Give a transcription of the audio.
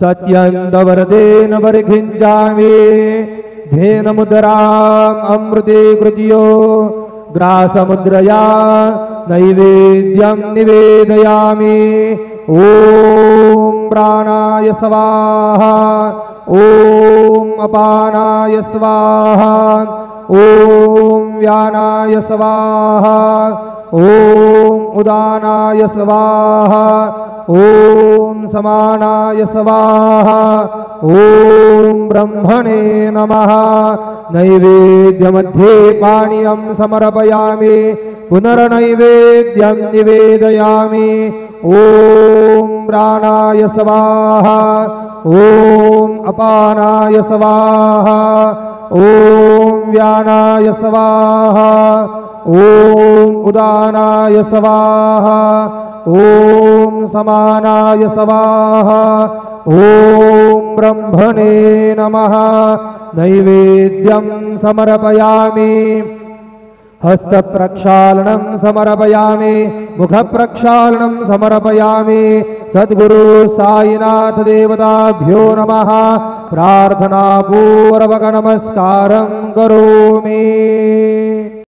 सत्यन्तवरदेन परिखिञ्चामि then मुद्राम् अमृते कृत्यो ग्रासमुद्रया नैवेद्यं निवेदयामि। ॐ प्राणाय स्वाहा ॐ अपानाय स्वाहा ॐ व्यानाय स्वाहा ॐ उदानाय स्वाहा ॐ समानाय स्वाहा ॐ ब्रह्मणे नमः। नैवेद्यमध्ये पानीयं समर्पयामि पुनर्नैवेद्यं निवेदयामि। ॐ प्राणाय स्वाहा ॐ अपानाय स्वाहा ॐ व्यानाय स्वाहा ॐ उदानाय स्वाहा ॐ समानाय स्वाहा ॐ ब्रह्मणे नमः। नैवेद्यं समर्पयामि हस्तप्रक्षालनं समर्पयामि मुखप्रक्षालनं समर्पयामि। सद्गुरु साईनाथ देवताभ्यो नमः। प्रार्थनापूर्वक नमस्कारं करोमि।